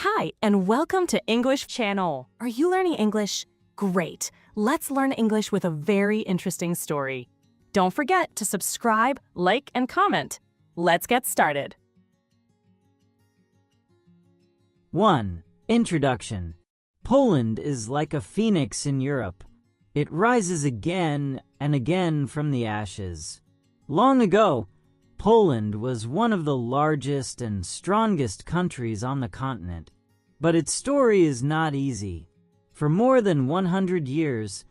Hi, and welcome to English Channel. Are you learning English? Great. Let's learn English with a very interesting story. Don't forget to subscribe, like, and comment. Let's get started. 1. Introduction. Poland is like a phoenix in Europe. It rises again and again from the ashes. Long ago, Poland was one of the largest and strongest countries on the continent. But its story is not easy. For more than 100 years,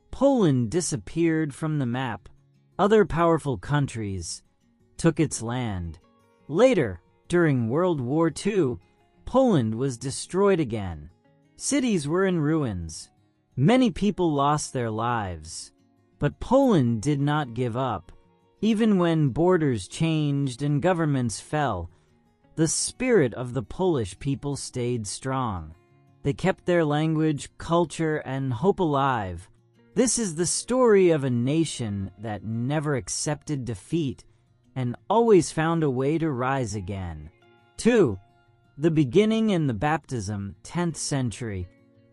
Poland disappeared from the map. Other powerful countries took its land. Later, during World War II, Poland was destroyed again. Cities were in ruins. Many people lost their lives. But Poland did not give up. Even when borders changed and governments fell, the spirit of the Polish people stayed strong. They kept their language, culture, and hope alive. This is the story of a nation that never accepted defeat and always found a way to rise again. 2. The beginning and the baptism, 10th century.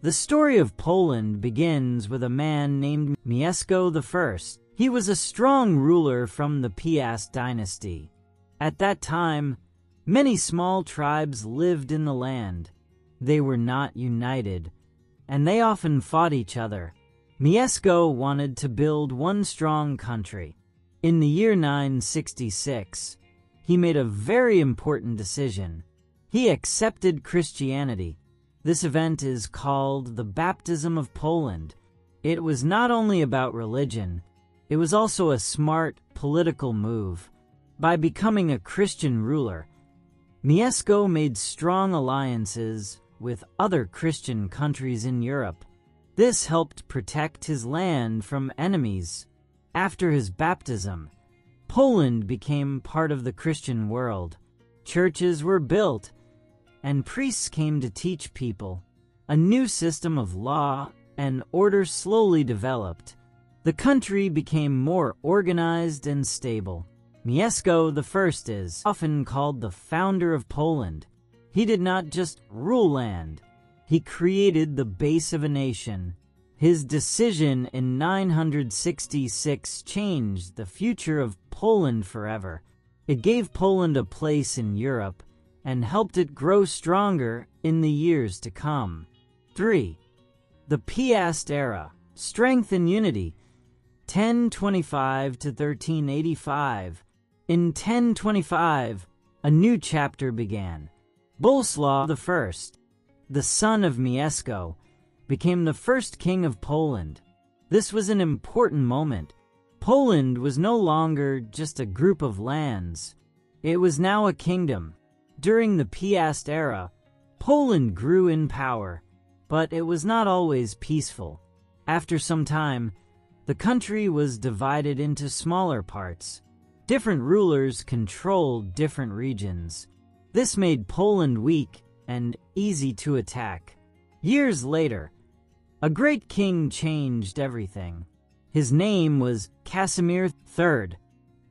The story of Poland begins with a man named Mieszko I. He was a strong ruler from the Piast dynasty. At that time, many small tribes lived in the land. They were not united, and they often fought each other. Mieszko wanted to build one strong country. In the year 966, he made a very important decision. He accepted Christianity. This event is called the Baptism of Poland. It was not only about religion, it was also a smart political move. By becoming a Christian ruler, Mieszko made strong alliances with other Christian countries in Europe. This helped protect his land from enemies. After his baptism, Poland became part of the Christian world. Churches were built, and priests came to teach people. A new system of law and order slowly developed. The country became more organized and stable. Mieszko I is often called the founder of Poland. He did not just rule land. He created the base of a nation. His decision in 966 changed the future of Poland forever. It gave Poland a place in Europe and helped it grow stronger in the years to come. 3. The Piast era, strength and unity, 1025 to 1385. In 1025, a new chapter began. Boleslaw I, the son of Mieszko, became the first king of Poland. This was an important moment. Poland was no longer just a group of lands. It was now a kingdom. During the Piast era, Poland grew in power, but it was not always peaceful. After some time, the country was divided into smaller parts. Different rulers controlled different regions. This made Poland weak and easy to attack. Years later, a great king changed everything. His name was Casimir III,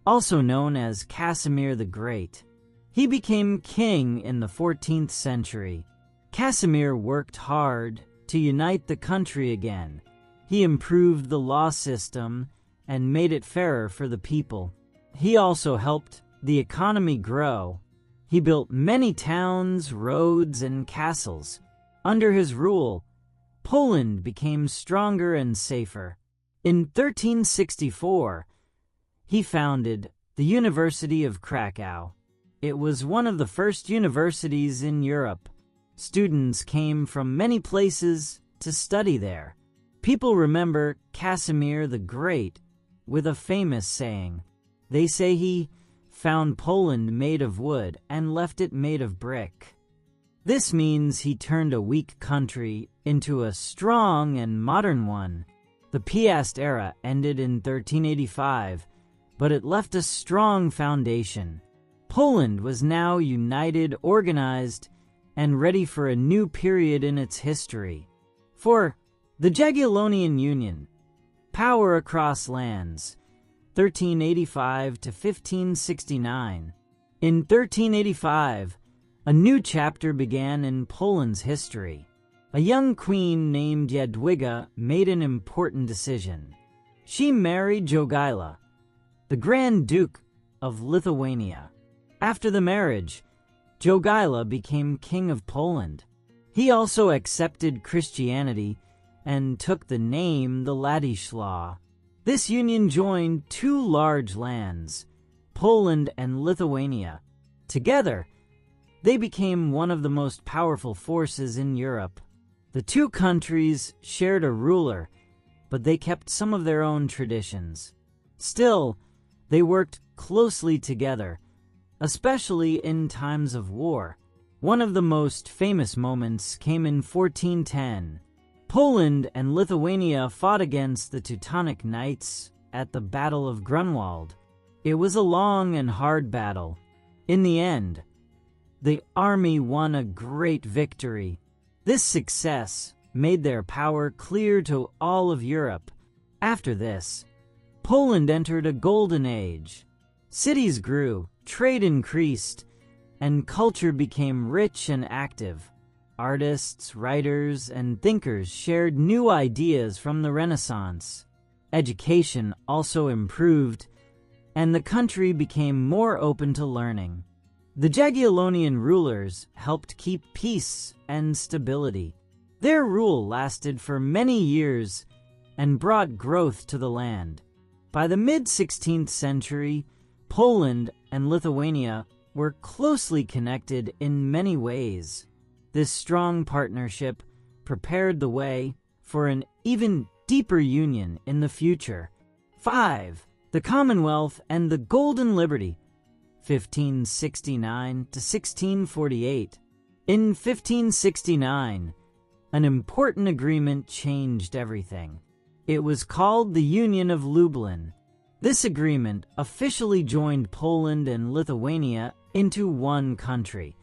also known as Casimir the Great. He became king in the 14th century. Casimir worked hard to unite the country again. He improved the law system and made it fairer for the people. He also helped the economy grow. He built many towns, roads, and castles. Under his rule, Poland became stronger and safer. In 1364, he founded the University of Krakow. It was one of the first universities in Europe. Students came from many places to study there. People remember Casimir the Great with a famous saying. They say he found Poland made of wood and left it made of brick. This means he turned a weak country into a strong and modern one. The Piast era ended in 1385, but it left a strong foundation. Poland was now united, organized, and ready for a new period in its history. 4. The Jagiellonian Union, power across lands, 1385 to 1569. In 1385, A new chapter began in Poland's history. A young queen named Jadwiga made an important decision. She married Jogaila, the Grand Duke of Lithuania. After the marriage, Jogaila became King of Poland. He also accepted Christianity and took the name the Ladislaw. This union joined two large lands, Poland and Lithuania. Together, they became one of the most powerful forces in Europe. The two countries shared a ruler, but they kept some of their own traditions. Still, they worked closely together, especially in times of war. One of the most famous moments came in 1410. Poland and Lithuania fought against the Teutonic Knights at the Battle of Grunwald. It was a long and hard battle. In the end, the army won a great victory. This success made their power clear to all of Europe. After this, Poland entered a golden age. Cities grew, trade increased, and culture became rich and active. Artists, writers, and thinkers shared new ideas from the Renaissance. Education also improved, and the country became more open to learning. The Jagiellonian rulers helped keep peace and stability. Their rule lasted for many years and brought growth to the land. By the mid-16th century, Poland and Lithuania were closely connected in many ways. This strong partnership prepared the way for an even deeper union in the future. 5. The Commonwealth and the Golden Liberty, 1569 to 1648. In 1569, an important agreement changed everything. It was called the Union of Lublin. This agreement officially joined Poland and Lithuania into one country,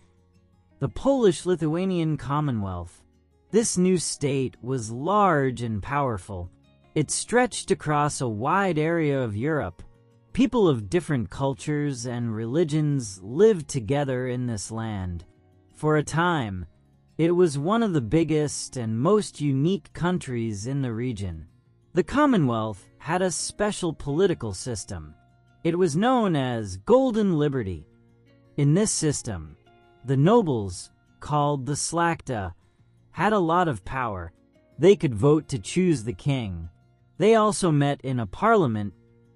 the Polish-Lithuanian Commonwealth. This new state was large and powerful. It stretched across a wide area of Europe. People of different cultures and religions lived together in this land. For a time, it was one of the biggest and most unique countries in the region. The Commonwealth had a special political system. It was known as Golden Liberty. In this system, the nobles, called the Slakta, had a lot of power. They could vote to choose the king. They also met in a parliament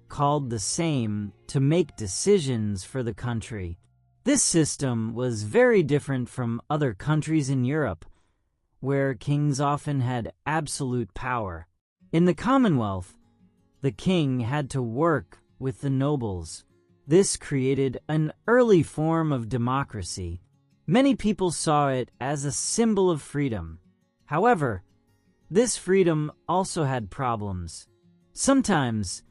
called the Sejm to make decisions for the country. This system was very different from other countries in Europe, where kings often had absolute power. In the Commonwealth, the king had to work with the nobles. This created an early form of democracy. Many people saw it as a symbol of freedom. However, this freedom also had problems. Sometimes,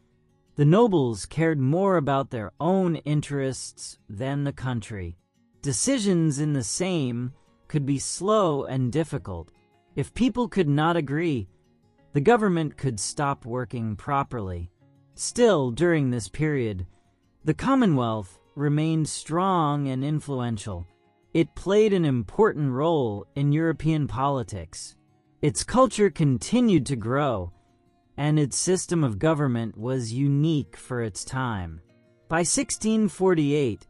the nobles cared more about their own interests than the country. Decisions in the Sejm could be slow and difficult. If people could not agree, the government could stop working properly. Still, during this period, the Commonwealth remained strong and influential. It played an important role in European politics. Its culture continued to grow, and its system of government was unique for its time. By 1648,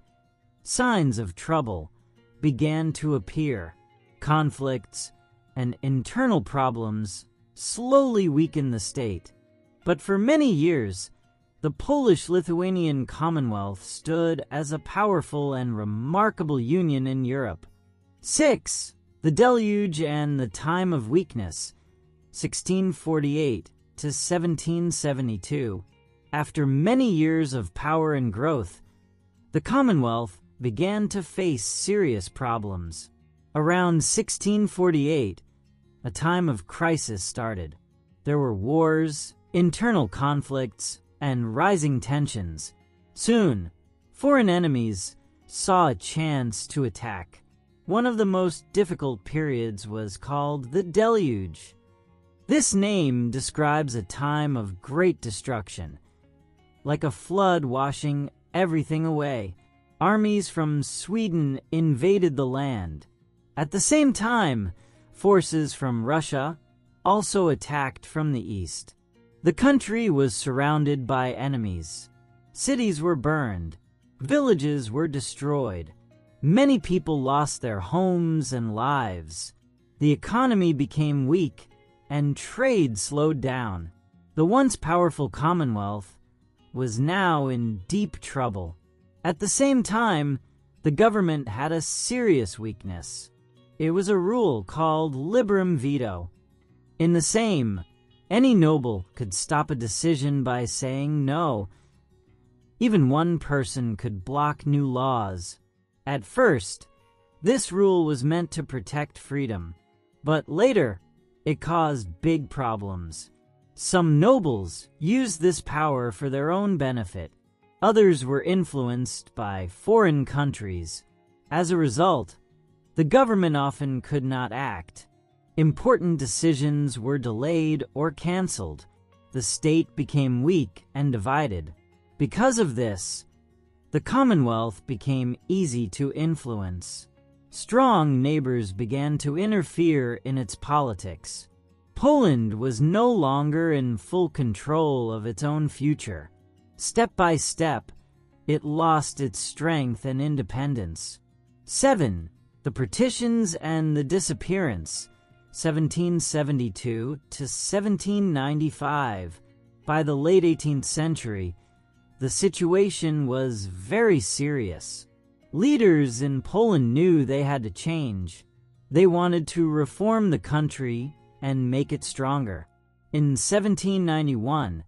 signs of trouble began to appear. Conflicts and internal problems slowly weakened the state. But for many years, the Polish-Lithuanian Commonwealth stood as a powerful and remarkable union in Europe. 6. The Deluge and the Time of Weakness, 1648 to 1772. After many years of power and growth, the Commonwealth began to face serious problems. Around 1648, a time of crisis started. There were wars, internal conflicts, and rising tensions. Soon, foreign enemies saw a chance to attack. One of the most difficult periods was called the Deluge. This name describes a time of great destruction, like a flood washing everything away. armies from Sweden invaded the land. At the same time, forces from Russia also attacked from the east. The country was surrounded by enemies. Cities were burned. Villages were destroyed. Many people lost their homes and lives. The economy became weak, and trade slowed down. The once powerful Commonwealth was now in deep trouble. At the same time, the government had a serious weakness. It was a rule called liberum veto. In the same, any noble could stop a decision by saying no. Even one person could block new laws. At first, this rule was meant to protect freedom, but later, it caused big problems. Some nobles used this power for their own benefit. Others were influenced by foreign countries. As a result, the government often could not act. Important decisions were delayed or canceled. The state became weak and divided. Because of this, the Commonwealth became easy to influence. Strong neighbors began to interfere in its politics. Poland was no longer in full control of its own future. Step by step, it lost its strength and independence. 7. The Partitions and the Disappearance, 1772 to 1795. By the late 18th century, the situation was very serious. Leaders in Poland knew they had to change. They wanted to reform the country and make it stronger. In 1791,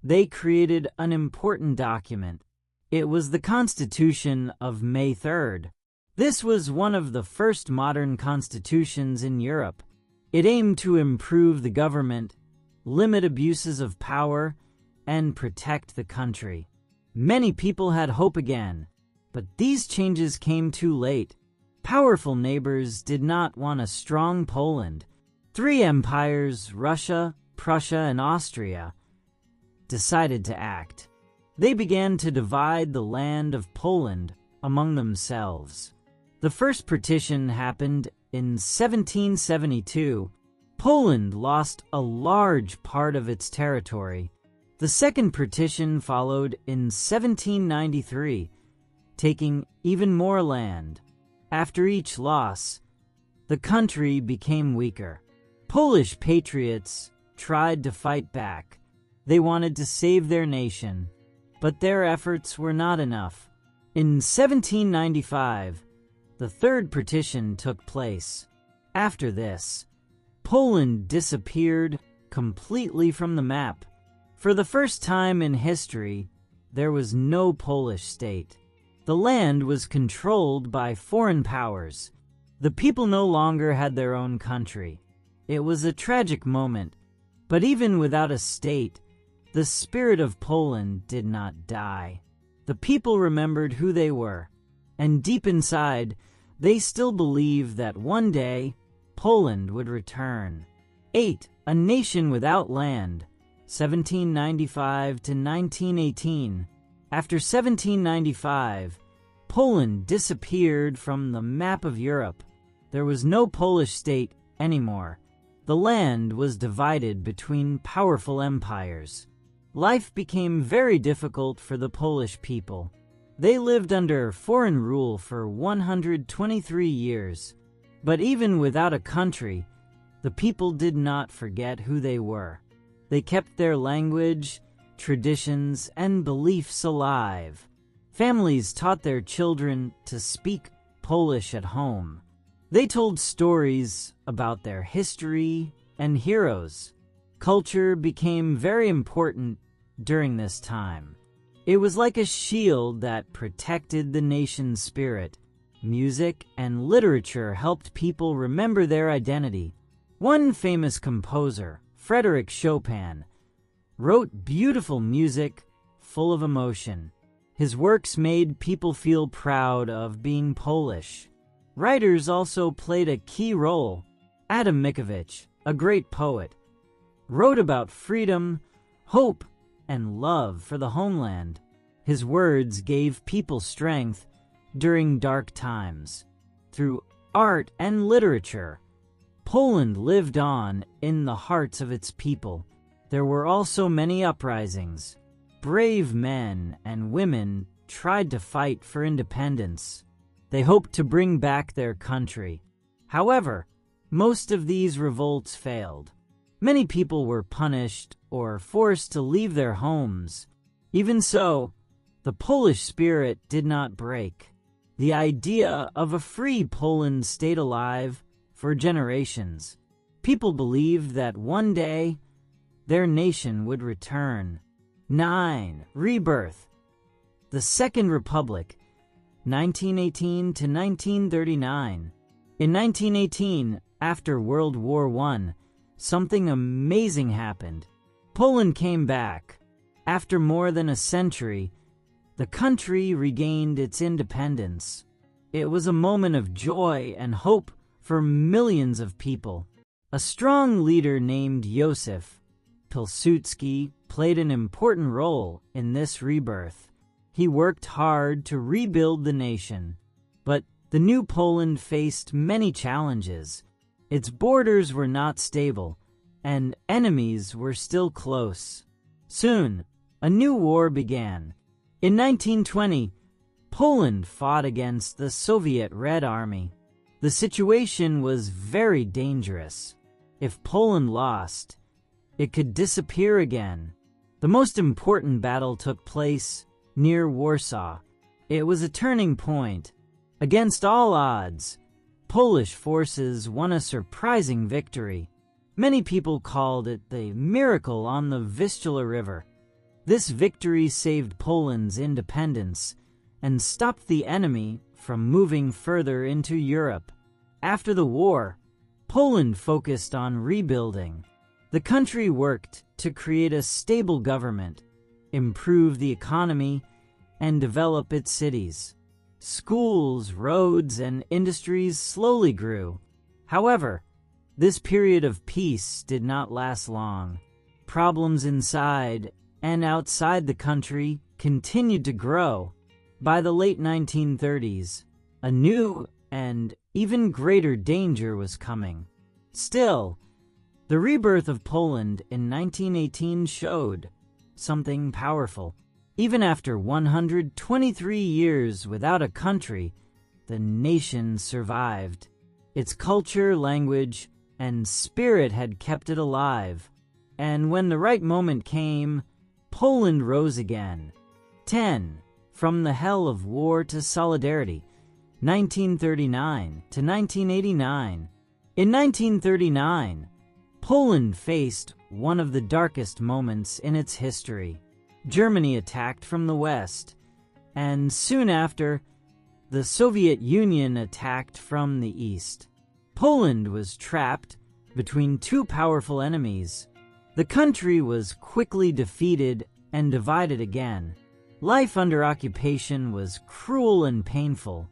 they created an important document. It was the Constitution of May 3rd. This was one of the first modern constitutions in Europe. It aimed to improve the government, limit abuses of power, and protect the country. Many people had hope again, but these changes came too late. Powerful neighbors did not want a strong Poland. Three empires, Russia, Prussia, and Austria, decided to act. They began to divide the land of Poland among themselves. The first partition happened in 1772. Poland lost a large part of its territory. The second partition followed in 1793, taking even more land. After each loss, the country became weaker. Polish patriots tried to fight back. They wanted to save their nation, but their efforts were not enough. In 1795, the third partition took place. After this, Poland disappeared completely from the map. For the first time in history, there was no Polish state. The land was controlled by foreign powers. The people no longer had their own country. It was a tragic moment, but even without a state, the spirit of Poland did not die. The people remembered who they were, and deep inside, they still believed that one day, Poland would return. 8. A nation without land, 1795 to 1918. After 1795, Poland disappeared from the map of Europe. There was no Polish state anymore. The land was divided between powerful empires. Life became very difficult for the Polish people. They lived under foreign rule for 123 years. But even without a country, the people did not forget who they were. They kept their language, traditions, and beliefs alive. Families taught their children to speak Polish at home. They told stories about their history and heroes. Culture became very important during this time. It was like a shield that protected the nation's spirit. Music and literature helped people remember their identity. One famous composer, Frédéric Chopin, wrote beautiful music full of emotion. His works made people feel proud of being Polish. Writers also played a key role. Adam Mickiewicz, a great poet, wrote about freedom, hope, and love for the homeland. His words gave people strength during dark times. Through art and literature, Poland lived on in the hearts of its people. There were also many uprisings. Brave men and women tried to fight for independence. They hoped to bring back their country. However, most of these revolts failed. Many people were punished or forced to leave their homes. Even so, the Polish spirit did not break. The idea of a free Poland stayed alive for generations. People believed that one day their nation would return. 9. Rebirth. The Second Republic, 1918 to 1939. In 1918, after World War I, something amazing happened. Poland came back. After more than a century, the country regained its independence. It was a moment of joy and hope for millions of people. A strong leader named Józef Pilsudski played an important role in this rebirth. He worked hard to rebuild the nation, but the new Poland faced many challenges. Its borders were not stable, and enemies were still close. Soon, a new war began. In 1920, Poland fought against the Soviet Red Army. The situation was very dangerous. If Poland lost, it could disappear again. The most important battle took place near Warsaw. It was a turning point. Against all odds, Polish forces won a surprising victory. Many people called it the miracle on the Vistula River. This victory saved Poland's independence and stopped the enemy from moving further into Europe. After the war, Poland focused on rebuilding. The country worked to create a stable government, improve the economy, and develop its cities. Schools, roads, and industries slowly grew. However, this period of peace did not last long. Problems inside and outside the country continued to grow. By the late 1930s, a new and even greater danger was coming. Still, the rebirth of Poland in 1918 showed something powerful. Even after 123 years without a country, the nation survived. Its culture, language, and spirit had kept it alive. And when the right moment came, Poland rose again. 10. From the hell of war to solidarity, 1939 to 1989. In 1939, Poland faced one of the darkest moments in its history. Germany attacked from the west, and soon after, the Soviet Union attacked from the east. Poland was trapped between two powerful enemies. The country was quickly defeated and divided again. Life under occupation was cruel and painful.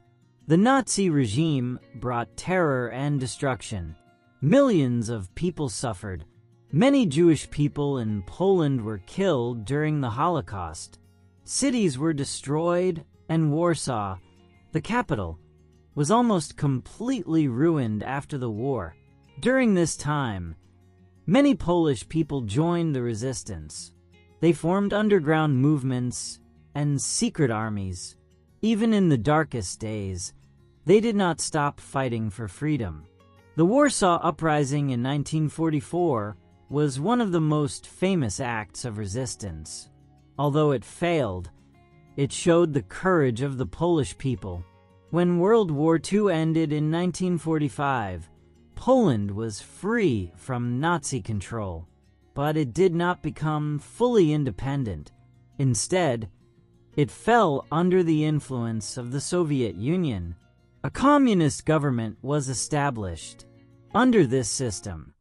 The Nazi regime brought terror and destruction. Millions of people suffered. Many Jewish people in Poland were killed during the Holocaust. Cities were destroyed, and Warsaw, the capital, was almost completely ruined after the war. During this time, many Polish people joined the resistance. They formed underground movements and secret armies. Even in the darkest days, they did not stop fighting for freedom. The Warsaw Uprising in 1944 was one of the most famous acts of resistance. Although it failed, it showed the courage of the Polish people. When World War II ended in 1945, Poland was free from Nazi control, but it did not become fully independent. Instead, it fell under the influence of the Soviet Union. A communist government was established. Under this system,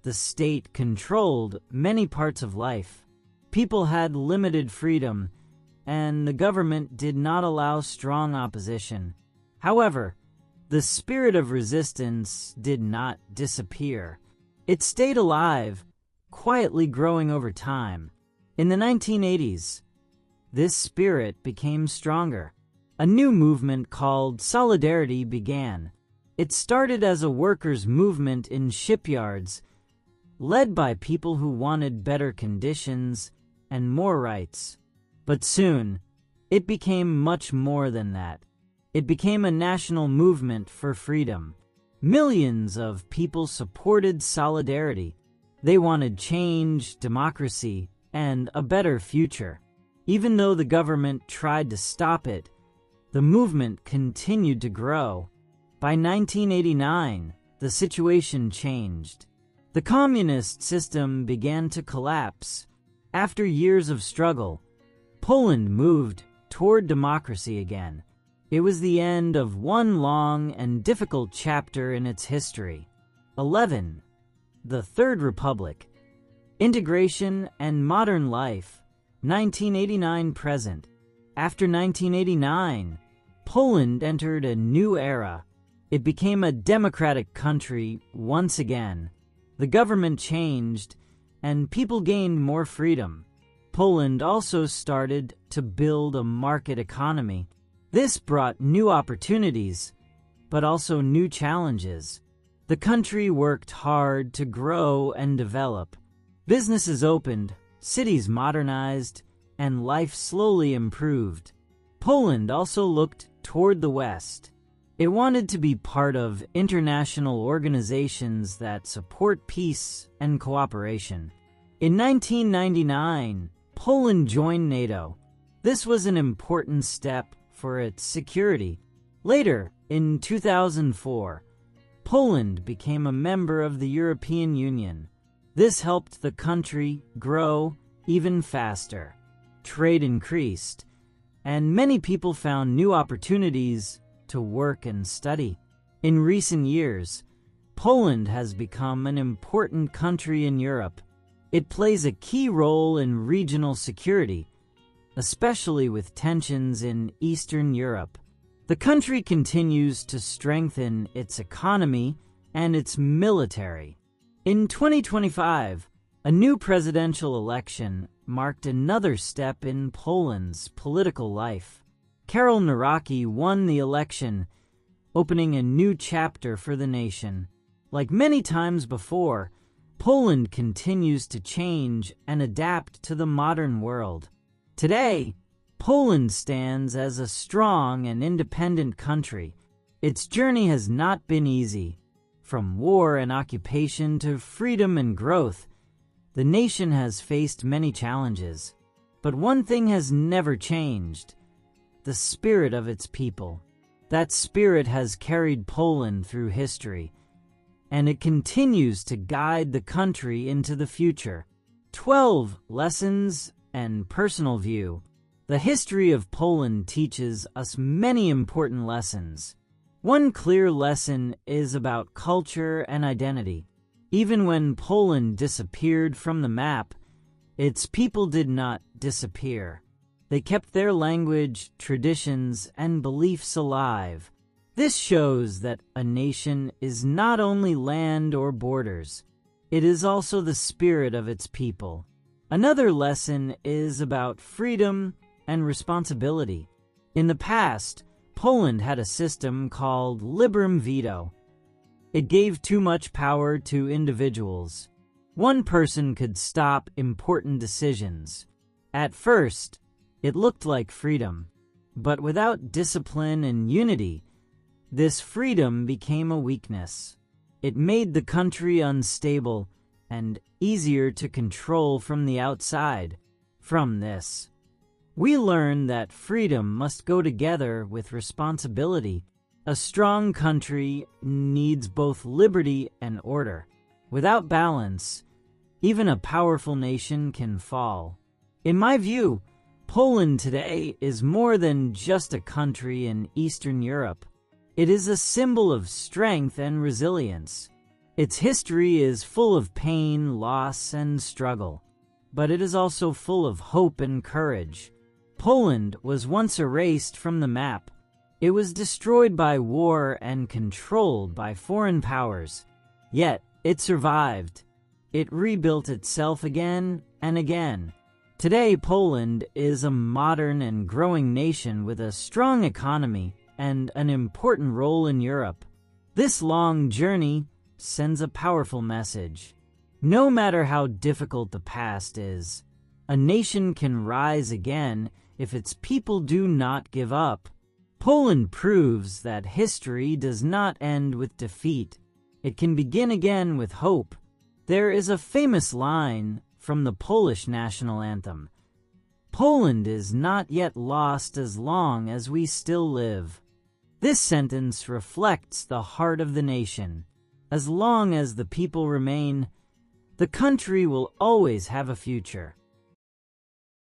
the state controlled many parts of life. People had limited freedom, and the government did not allow strong opposition. However, the spirit of resistance did not disappear. It stayed alive, quietly growing over time. In the 1980s, this spirit became stronger. a new movement called Solidarity began. It started as a workers' movement in shipyards, led by people who wanted better conditions and more rights. But soon, it became much more than that. It became a national movement for freedom. Millions of people supported Solidarity. They wanted change, democracy, and a better future. Even though the government tried to stop it, the movement continued to grow. By 1989, the situation changed. The communist system began to collapse. After years of struggle, Poland moved toward democracy again. It was the end of one long and difficult chapter in its history. 11. The Third Republic. Integration and modern life. 1989 present. After 1989, Poland entered a new era. It became a democratic country once again. The government changed, and people gained more freedom. Poland also started to build a market economy. This brought new opportunities, but also new challenges. The country worked hard to grow and develop. Businesses opened, cities modernized, and life slowly improved. Poland also looked toward the West. It wanted to be part of international organizations that support peace and cooperation. In 1999, Poland joined NATO. This was an important step for its security. Later, in 2004, Poland became a member of the European Union. This helped the country grow even faster. Trade increased, and many people found new opportunities to work and study. In recent years, Poland has become an important country in Europe. It plays a key role in regional security, especially with tensions in Eastern Europe. The country continues to strengthen its economy and its military. In 2025, a new presidential election marked another step in Poland's political life. Karol Nawrocki won the election, opening a new chapter for the nation. Like many times before, Poland continues to change and adapt to the modern world. Today, Poland stands as a strong and independent country. Its journey has not been easy. From war and occupation to freedom and growth, the nation has faced many challenges. But one thing has never changed: the spirit of its people. That spirit has carried Poland through history, and it continues to guide the country into the future. 12 lessons and personal view. The history of Poland teaches us many important lessons. One clear lesson is about culture and identity. Even when Poland disappeared from the map, its people did not disappear. They kept their language, traditions, and beliefs alive. This shows that a nation is not only land or borders, it is also the spirit of its people. Another lesson is about freedom and responsibility. In the past, Poland had a system called liberum veto. It gave too much power to individuals. One person could stop important decisions. At first, it looked like freedom, but without discipline and unity, this freedom became a weakness. It made the country unstable and easier to control from the outside. From this, we learn that freedom must go together with responsibility. A strong country needs both liberty and order. Without balance, even a powerful nation can fall. In my view, Poland today is more than just a country in Eastern Europe. It is a symbol of strength and resilience. Its history is full of pain, loss, and struggle, but it is also full of hope and courage. Poland was once erased from the map. It was destroyed by war and controlled by foreign powers. Yet, it survived. It rebuilt itself again and again. Today, Poland is a modern and growing nation with a strong economy and an important role in Europe. This long journey sends a powerful message. No matter how difficult the past is, a nation can rise again if its people do not give up. Poland proves that history does not end with defeat. It can begin again with hope. There is a famous line from the Polish national anthem: "Poland is not yet lost as long as we still live." This sentence reflects the heart of the nation. As long as the people remain, the country will always have a future.